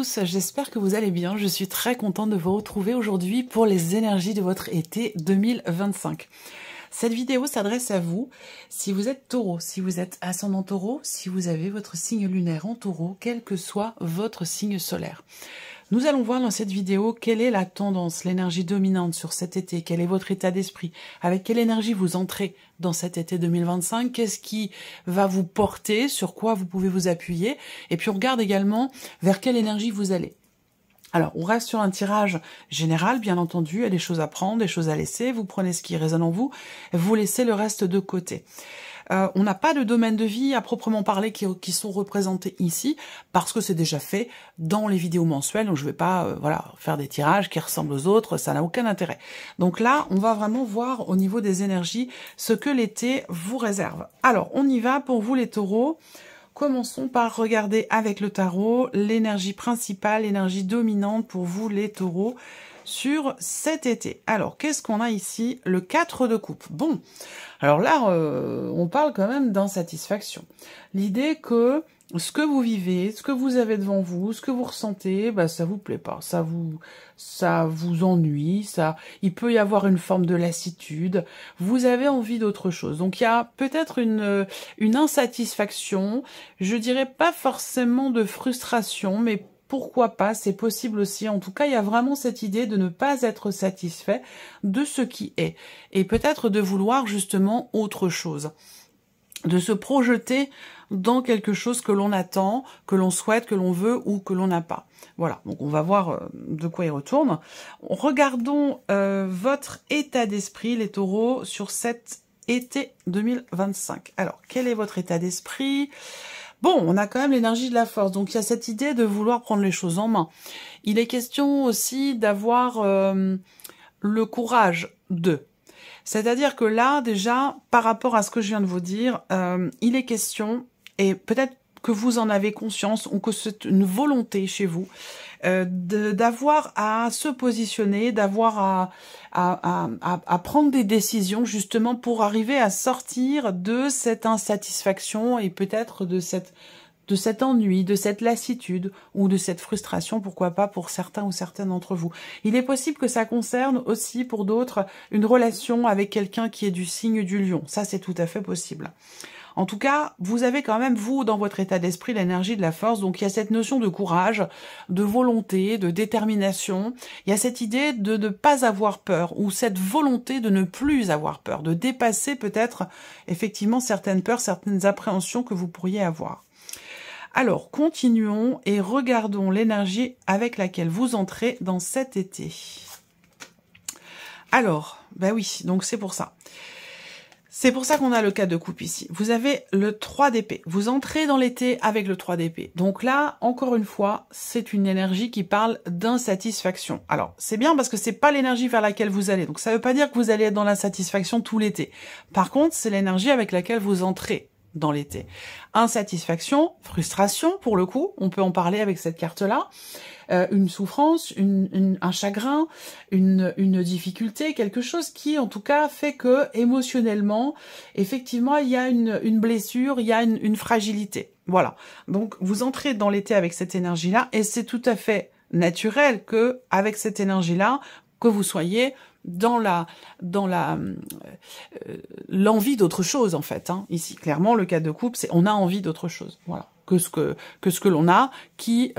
tous, j'espère que vous allez bien. Je suis très contente de vous retrouver aujourd'hui pour les énergies de votre été 2025. Cette vidéo s'adresse à vous si vous êtes taureau, si vous êtes ascendant taureau, si vous avez votre signe lunaire en taureau, quel que soit votre signe solaire. Nous allons voir dans cette vidéo quelle est la tendance, l'énergie dominante sur cet été, quel est votre état d'esprit, avec quelle énergie vous entrez dans cet été 2025, qu'est-ce qui va vous porter, sur quoi vous pouvez vous appuyer, et puis on regarde également vers quelle énergie vous allez. Alors, on reste sur un tirage général, bien entendu, il y a des choses à prendre, des choses à laisser, vous prenez ce qui résonne en vous, vous laissez le reste de côté. On n'a pas de domaine de vie à proprement parler qui sont représentés ici, parce que c'est déjà fait dans les vidéos mensuelles, donc je ne vais pas faire des tirages qui ressemblent aux autres, ça n'a aucun intérêt. Donc là, on va vraiment voir au niveau des énergies ce que l'été vous réserve. Alors, on y va pour vous les taureaux. Commençons par regarder avec le tarot l'énergie principale, l'énergie dominante pour vous les taureaux sur cet été. Alors, qu'est-ce qu'on a ici? Le 4 de coupe. Bon, alors là, on parle quand même d'insatisfaction. L'idée que ce que vous vivez, ce que vous avez devant vous, ce que vous ressentez, bah, ça vous plaît pas, ça vous ennuie, il peut y avoir une forme de lassitude, vous avez envie d'autre chose. Donc il y a peut-être une insatisfaction, je dirais pas forcément de frustration, mais pourquoi pas, c'est possible aussi. En tout cas, il y a vraiment cette idée de ne pas être satisfait de ce qui est. Et peut-être de vouloir justement autre chose. De se projeter dans quelque chose que l'on attend, que l'on souhaite, que l'on veut ou que l'on n'a pas. Voilà, donc on va voir de quoi il retourne. Regardons votre état d'esprit, les taureaux, sur cet été 2025. Alors, quel est votre état d'esprit ? Bon, on a quand même l'énergie de la force, donc il y a cette idée de vouloir prendre les choses en main. Il est question aussi d'avoir le courage de. C'est-à-dire que là, déjà, par rapport à ce que je viens de vous dire, il est question, et peut-être que vous en avez conscience, ou que c'est une volonté chez vous, d'avoir à se positionner, d'avoir à prendre des décisions justement pour arriver à sortir de cette insatisfaction et peut-être de cet ennui, de cette lassitude ou de cette frustration, pourquoi pas pour certains ou certaines d'entre vous. Il est possible que ça concerne aussi pour d'autres une relation avec quelqu'un qui est du signe du lion. Ça, c'est tout à fait possible. En tout cas, vous avez quand même, vous, dans votre état d'esprit, l'énergie de la force. Donc, il y a cette notion de courage, de volonté, de détermination. Il y a cette idée de ne pas avoir peur ou cette volonté de ne plus avoir peur, de dépasser peut-être effectivement certaines peurs, certaines appréhensions que vous pourriez avoir. Alors, continuons et regardons l'énergie avec laquelle vous entrez dans cet été. Alors, ben oui, donc c'est pour ça. C'est pour ça qu'on a le 4 de coupe ici. Vous avez le 3 d'épée. Vous entrez dans l'été avec le 3 d'épée. Donc là, encore une fois, c'est une énergie qui parle d'insatisfaction. Alors, c'est bien parce que c'est pas l'énergie vers laquelle vous allez. Donc ça veut pas dire que vous allez être dans l'insatisfaction tout l'été. Par contre, c'est l'énergie avec laquelle vous entrez dans l'été. Insatisfaction, frustration, pour le coup, on peut en parler avec cette carte-là. Une souffrance, un chagrin, une difficulté, quelque chose qui, en tout cas, fait que émotionnellement, effectivement, il y a une blessure, il y a une fragilité. Voilà. Donc, vous entrez dans l'été avec cette énergie-là, et c'est tout à fait naturel que, avec cette énergie-là, que vous soyez dans l'envie d'autre chose, en fait. Hein. Ici, clairement, le 4 de coupe, c'est on a envie d'autre chose. Voilà. Que ce que l'on a, que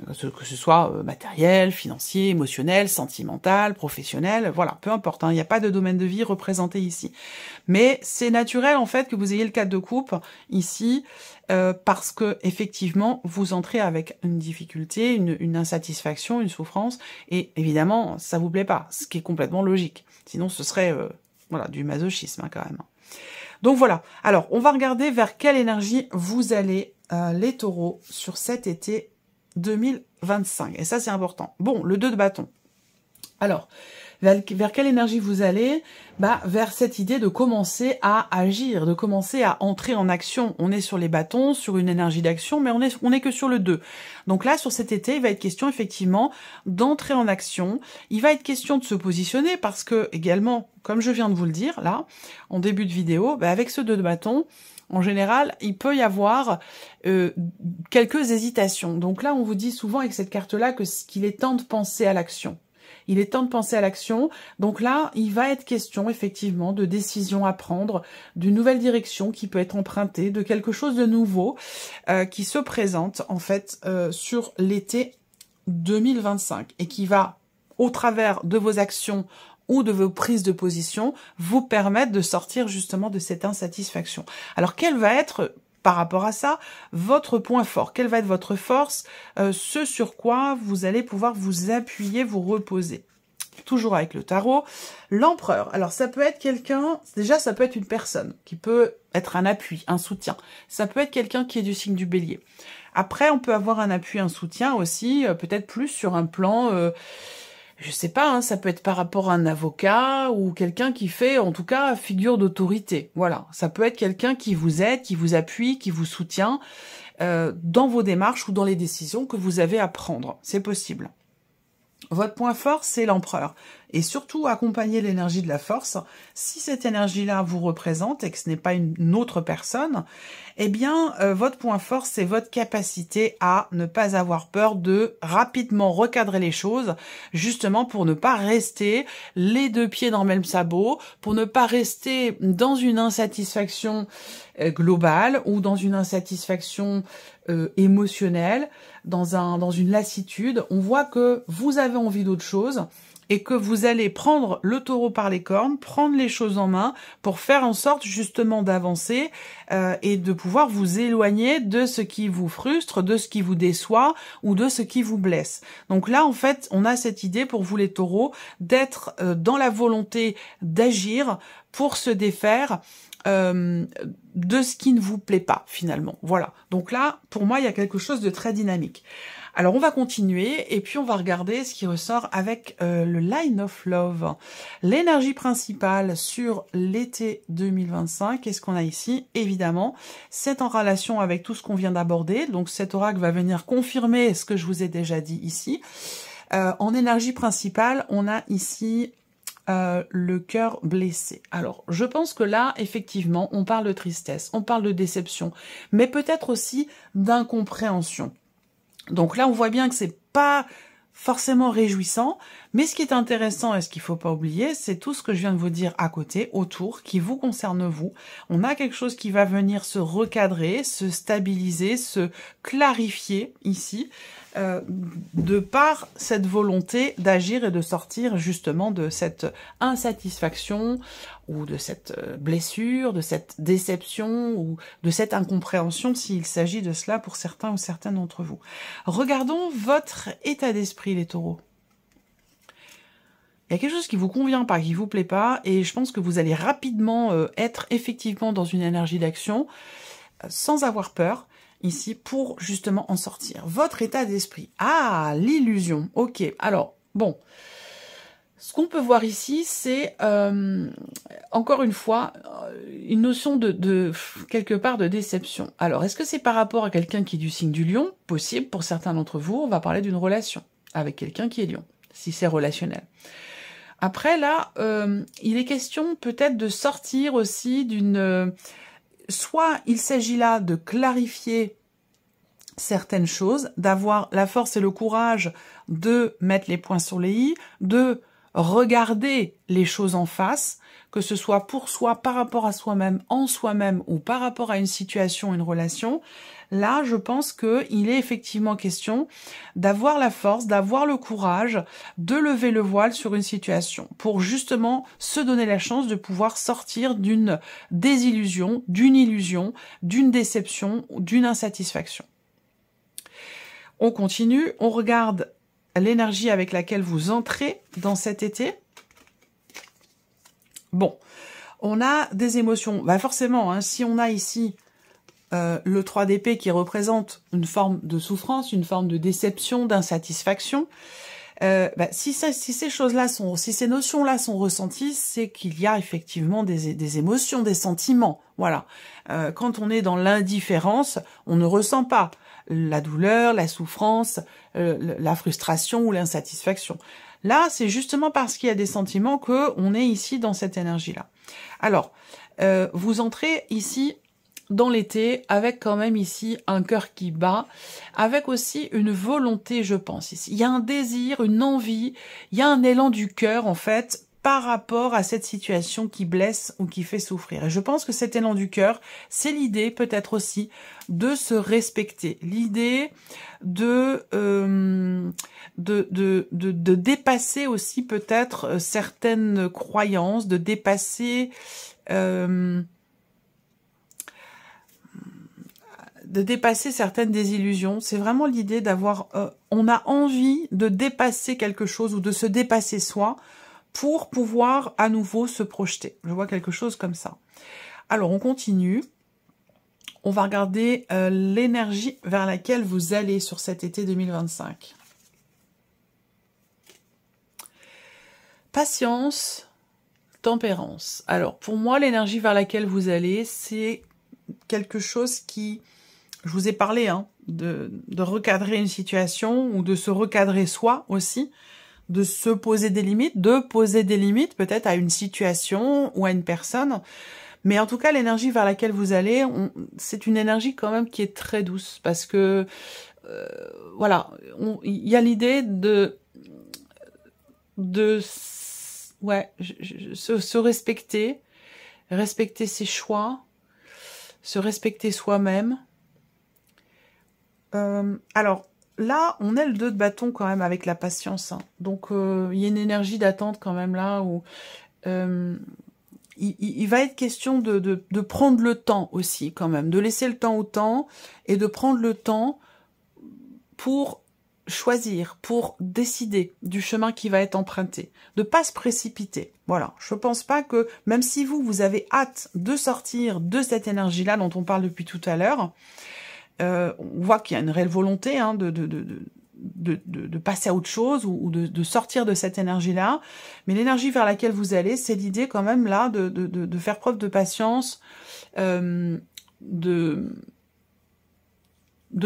ce soit matériel, financier, émotionnel, sentimental, professionnel, voilà, peu importe, hein, il n'y a pas de domaine de vie représenté ici. Mais c'est naturel en fait que vous ayez le 4 de coupe ici, parce que effectivement vous entrez avec une difficulté, une insatisfaction, une souffrance, et évidemment ça vous plaît pas, ce qui est complètement logique. Sinon ce serait voilà, du masochisme hein, quand même. Donc voilà, alors on va regarder vers quelle énergie vous allez, les taureaux, sur cet été 2025. Et ça, c'est important. Bon, le 2 de bâton. Alors, vers quelle énergie vous allez? Bah, vers cette idée de commencer à agir, de commencer à entrer en action. On est sur les bâtons, sur une énergie d'action, mais on est que sur le 2. Donc là, sur cet été, il va être question effectivement d'entrer en action. Il va être question de se positionner parce que, également, comme je viens de vous le dire, là, en début de vidéo, bah, avec ce 2 de bâton, en général, il peut y avoir quelques hésitations. Donc là, on vous dit souvent avec cette carte-là qu'il est temps de penser à l'action. Il est temps de penser à l'action. Donc là, il va être question effectivement de décisions à prendre, d'une nouvelle direction qui peut être empruntée, de quelque chose de nouveau qui se présente en fait sur l'été 2025 et qui va, au travers de vos actions ou de vos prises de position, vous permettre de sortir justement de cette insatisfaction. Alors, quelle va être, par rapport à ça, votre point fort? Quelle va être votre force? Ce sur quoi vous allez pouvoir vous appuyer, vous reposer? Toujours avec le tarot, l'empereur. Alors, ça peut être quelqu'un, déjà, ça peut être une personne qui peut être un appui, un soutien. Ça peut être quelqu'un qui est du signe du bélier. Après, on peut avoir un appui, un soutien aussi, peut-être plus sur un plan... je sais pas, hein, ça peut être par rapport à un avocat ou quelqu'un qui fait, en tout cas, figure d'autorité. Voilà, ça peut être quelqu'un qui vous aide, qui vous appuie, qui vous soutient dans vos démarches ou dans les décisions que vous avez à prendre. C'est possible. Votre point fort, c'est l'empereur. Et surtout, accompagner l'énergie de la force. Si cette énergie-là vous représente et que ce n'est pas une autre personne, eh bien, votre point fort, c'est votre capacité à ne pas avoir peur de rapidement recadrer les choses, justement pour ne pas rester les deux pieds dans le même sabot, pour ne pas rester dans une insatisfaction globale ou dans une insatisfaction émotionnelle, dans une lassitude. On voit que vous avez envie d'autre chose et que vous allez prendre le taureau par les cornes, prendre les choses en main pour faire en sorte justement d'avancer et de pouvoir vous éloigner de ce qui vous frustre, de ce qui vous déçoit ou de ce qui vous blesse. Donc là, en fait, on a cette idée pour vous les taureaux d'être dans la volonté d'agir pour se défaire de ce qui ne vous plaît pas finalement. Voilà. Donc là, pour moi, il y a quelque chose de très dynamique. Alors, on va continuer et puis on va regarder ce qui ressort avec le Line of Love. L'énergie principale sur l'été 2025, qu'est-ce qu'on a ici? Évidemment, c'est en relation avec tout ce qu'on vient d'aborder. Donc, cet oracle va venir confirmer ce que je vous ai déjà dit ici. En énergie principale, on a ici... le cœur blessé. Alors, je pense que là, effectivement, on parle de tristesse, on parle de déception, mais peut-être aussi d'incompréhension. Donc là, on voit bien que c'est pas forcément réjouissant, mais ce qui est intéressant et ce qu'il faut pas oublier, c'est tout ce que je viens de vous dire à côté, autour, qui vous concerne vous. On a quelque chose qui va venir se recadrer, se stabiliser, se clarifier ici, de par cette volonté d'agir et de sortir justement de cette insatisfaction ou de cette blessure, de cette déception ou de cette incompréhension s'il s'agit de cela pour certains ou certaines d'entre vous. Regardons votre état d'esprit, les taureaux. Il y a quelque chose qui vous convient pas, qui vous plaît pas, et je pense que vous allez rapidement être effectivement dans une énergie d'action sans avoir peur. Ici, pour justement en sortir. Votre état d'esprit. Ah, l'illusion. Ok, alors, bon. Ce qu'on peut voir ici, c'est, encore une fois, une notion de quelque part de déception. Alors, est-ce que c'est par rapport à quelqu'un qui est du signe du lion? Possible, pour certains d'entre vous, on va parler d'une relation avec quelqu'un qui est lion, si c'est relationnel. Après, là, il est question peut-être de sortir aussi d'une... soit il s'agit là de clarifier certaines choses, d'avoir la force et le courage de mettre les points sur les i, de regarder les choses en face, que ce soit pour soi, par rapport à soi-même, en soi-même, ou par rapport à une situation, une relation. Là, je pense qu'il est effectivement question d'avoir la force, d'avoir le courage, de lever le voile sur une situation, pour justement se donner la chance de pouvoir sortir d'une désillusion, d'une illusion, d'une déception, d'une insatisfaction. On continue, on regarde l'énergie avec laquelle vous entrez dans cet été. Bon, on a des émotions. Bah forcément, hein, si on a ici le 3 d'épée qui représente une forme de souffrance, une forme de déception, d'insatisfaction, si ces choses-là sont, si ces notions-là sont ressenties, c'est qu'il y a effectivement des émotions, des sentiments. Voilà. Quand on est dans l'indifférence, on ne ressent pas la douleur, la souffrance, la frustration ou l'insatisfaction. Là, c'est justement parce qu'il y a des sentiments que on est ici dans cette énergie-là. Alors, vous entrez ici dans l'été, avec quand même ici un cœur qui bat, avec aussi une volonté, je pense ici. Il y a un désir, une envie, il y a un élan du cœur en fait, par rapport à cette situation qui blesse ou qui fait souffrir. Et je pense que cet élan du cœur, c'est l'idée peut-être aussi de se respecter, l'idée de dépasser aussi peut-être certaines croyances, de dépasser certaines désillusions. C'est vraiment l'idée d'avoir, on a envie de dépasser quelque chose ou de se dépasser soi pour pouvoir à nouveau se projeter. Je vois quelque chose comme ça. Alors, on continue. On va regarder l'énergie vers laquelle vous allez sur cet été 2025. Patience, tempérance. Alors, pour moi, l'énergie vers laquelle vous allez, c'est quelque chose qui... Je vous ai parlé hein, de recadrer une situation ou de se recadrer soi aussi, de se poser des limites, peut-être à une situation ou à une personne. Mais en tout cas, l'énergie vers laquelle vous allez, c'est une énergie quand même qui est très douce parce que, voilà, il y a l'idée se respecter, respecter ses choix, se respecter soi-même. Alors, là, on est le 2 de bâton quand même avec la patience. Hein. Donc, il y a une énergie d'attente quand même là où il va être question de prendre le temps aussi quand même, de laisser le temps au temps et de prendre le temps pour choisir, pour décider du chemin qui va être emprunté, de pas se précipiter. Voilà, je pense pas que, même si vous avez hâte de sortir de cette énergie-là dont on parle depuis tout à l'heure, on voit qu'il y a une réelle volonté hein, de passer à autre chose ou de sortir de cette énergie-là. Mais l'énergie vers laquelle vous allez, c'est l'idée quand même là de faire preuve de patience, de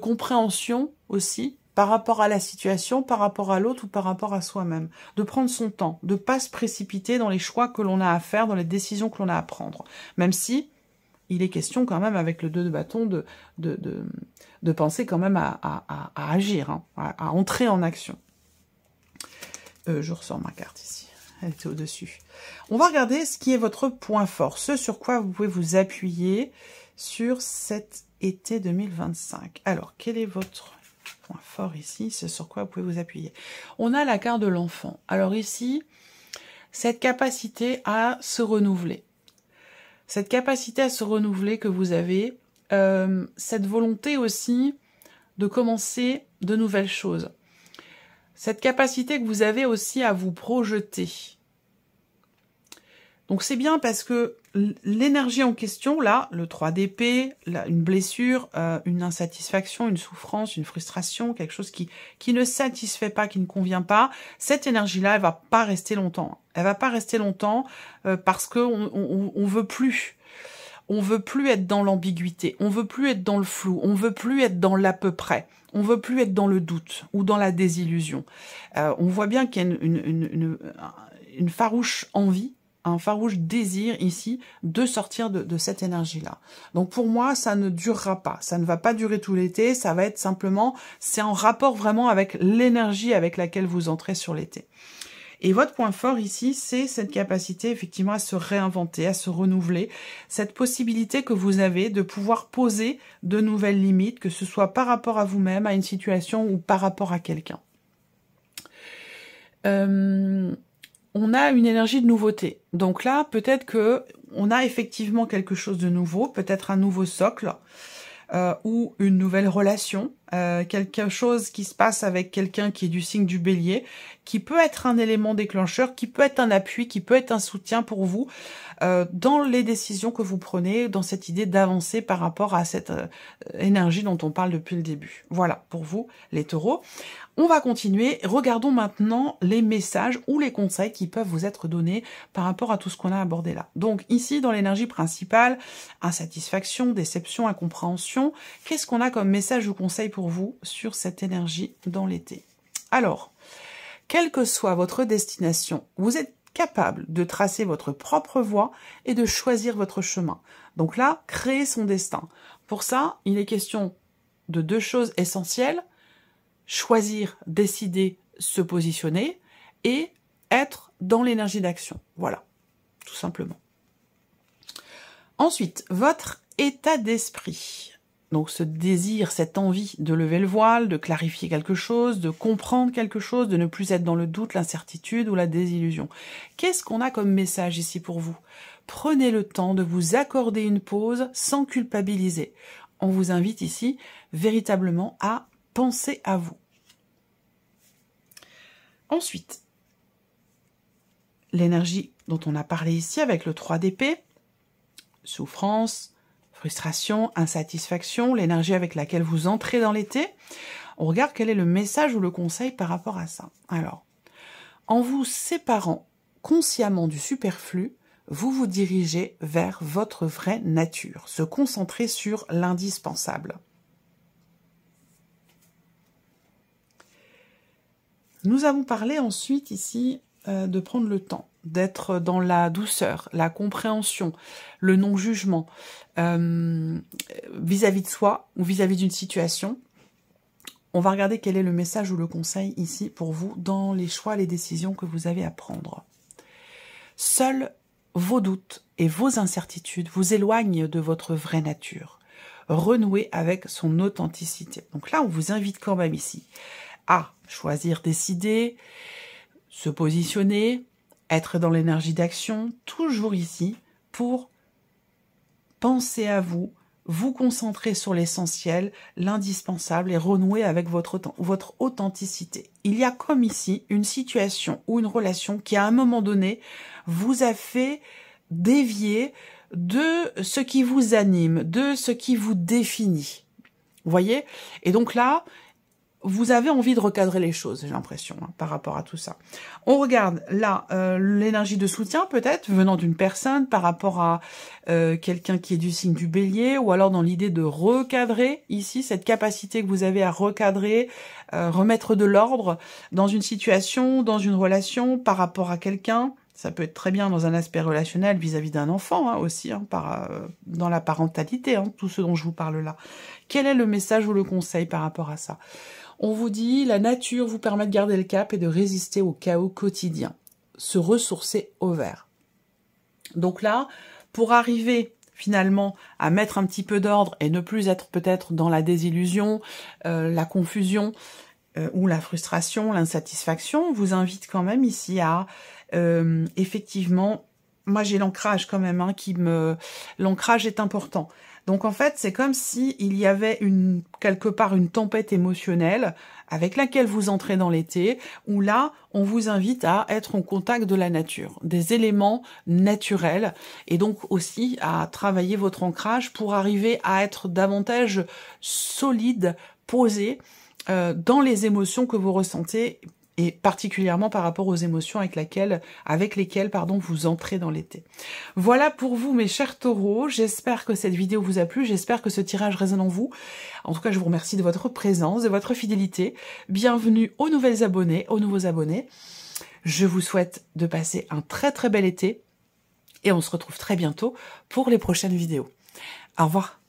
compréhension aussi par rapport à la situation, par rapport à l'autre ou par rapport à soi-même. De prendre son temps, de ne pas se précipiter dans les choix que l'on a à faire, dans les décisions que l'on a à prendre. Même si il est question quand même avec le 2 de bâton de penser quand même à agir, hein, à entrer en action. Je ressors ma carte ici, elle était au-dessus. On va regarder ce qui est votre point fort, ce sur quoi vous pouvez vous appuyer sur cet été 2025. Alors, quel est votre point fort ici, ce sur quoi vous pouvez vous appuyer? On a la carte de l'enfant. Alors ici, cette capacité à se renouveler. Cette capacité à se renouveler que vous avez, cette volonté aussi de commencer de nouvelles choses. Cette capacité que vous avez aussi à vous projeter. Donc c'est bien parce que l'énergie en question, là, le 3 d'épée, une blessure, une insatisfaction, une souffrance, une frustration, quelque chose qui ne satisfait pas, qui ne convient pas, cette énergie-là, elle va pas rester longtemps. Elle va pas rester longtemps parce que on veut plus. On veut plus être dans l'ambiguïté, on veut plus être dans le flou, on veut plus être dans l'à peu près, on veut plus être dans le doute ou dans la désillusion. On voit bien qu'il y a une farouche envie, un farouche désir ici de sortir de cette énergie-là. Donc pour moi, ça ne durera pas, ça ne va pas durer tout l'été, ça va être simplement, c'est en rapport vraiment avec l'énergie avec laquelle vous entrez sur l'été. Et votre point fort ici, c'est cette capacité effectivement à se réinventer, à se renouveler, cette possibilité que vous avez de pouvoir poser de nouvelles limites, que ce soit par rapport à vous-même, à une situation ou par rapport à quelqu'un. On a une énergie de nouveauté. Donc là, peut-être que on a effectivement quelque chose de nouveau, peut-être un nouveau socle, ou une nouvelle relation, quelque chose qui se passe avec quelqu'un qui est du signe du Bélier, qui peut être un élément déclencheur, qui peut être un appui, qui peut être un soutien pour vous dans les décisions que vous prenez, dans cette idée d'avancer par rapport à cette énergie dont on parle depuis le début. Voilà, pour vous, les taureaux. On va continuer. Regardons maintenant les messages ou les conseils qui peuvent vous être donnés par rapport à tout ce qu'on a abordé là. Donc ici, dans l'énergie principale, insatisfaction, déception, incompréhension, qu'est-ce qu'on a comme message ou conseil pour vous sur cette énergie dans l'été? Alors, quelle que soit votre destination, vous êtes capable de tracer votre propre voie et de choisir votre chemin. Donc là, créer son destin. Pour ça, il est question de 2 choses essentielles. Choisir, décider, se positionner et être dans l'énergie d'action. Voilà, tout simplement. Ensuite, votre état d'esprit. Donc ce désir, cette envie de lever le voile, de clarifier quelque chose, de comprendre quelque chose, de ne plus être dans le doute, l'incertitude ou la désillusion. Qu'est-ce qu'on a comme message ici pour vous? Prenez le temps de vous accorder une pause sans culpabiliser. On vous invite ici véritablement à penser à vous. Ensuite, l'énergie dont on a parlé ici avec le 3 d'épée, souffrance, frustration, insatisfaction, l'énergie avec laquelle vous entrez dans l'été. On regarde quel est le message ou le conseil par rapport à ça. Alors, en vous séparant consciemment du superflu, vous vous dirigez vers votre vraie nature, se concentrer sur l'indispensable. Nous avons parlé ensuite ici de prendre le temps, d'être dans la douceur, la compréhension, le non-jugement vis-à-vis de soi ou vis-à-vis d'une situation. On va regarder quel est le message ou le conseil ici pour vous dans les choix, les décisions que vous avez à prendre. Seuls vos doutes et vos incertitudes vous éloignent de votre vraie nature. Renouez avec son authenticité. Donc là, on vous invite quand même ici à choisir, décider, se positionner, être dans l'énergie d'action, toujours ici pour penser à vous, vous concentrer sur l'essentiel, l'indispensable et renouer avec votre authenticité. Il y a comme ici une situation ou une relation qui à un moment donné vous a fait dévier de ce qui vous anime, de ce qui vous définit. Vous voyez? Et donc là, vous avez envie de recadrer les choses, j'ai l'impression, par rapport à tout ça. On regarde là l'énergie de soutien peut-être venant d'une personne par rapport à quelqu'un qui est du signe du bélier, ou alors dans l'idée de recadrer ici, cette capacité que vous avez à recadrer, remettre de l'ordre dans une situation, dans une relation, par rapport à quelqu'un. Ça peut être très bien dans un aspect relationnel vis-à-vis d'un enfant aussi, dans la parentalité, tout ce dont je vous parle là. Quel est le message ou le conseil par rapport à ça? On vous dit, la nature vous permet de garder le cap et de résister au chaos quotidien. Se ressourcer au vert. Donc là, pour arriver finalement à mettre un petit peu d'ordre et ne plus être peut-être dans la désillusion, la confusion ou la frustration, l'insatisfaction, on vous invite quand même ici à effectivement, moi j'ai l'ancrage quand même, l'ancrage est important. Donc en fait, c'est comme si il y avait quelque part une tempête émotionnelle avec laquelle vous entrez dans l'été, où là, on vous invite à être en contact de la nature, des éléments naturels, et donc aussi à travailler votre ancrage pour arriver à être davantage solide, posé dans les émotions que vous ressentez, et particulièrement par rapport aux émotions avec lesquelles vous entrez dans l'été. Voilà pour vous, mes chers taureaux. J'espère que cette vidéo vous a plu, j'espère que ce tirage résonne en vous. En tout cas, je vous remercie de votre présence, de votre fidélité. Bienvenue aux nouveaux abonnés. Je vous souhaite de passer un très très bel été et on se retrouve très bientôt pour les prochaines vidéos. Au revoir.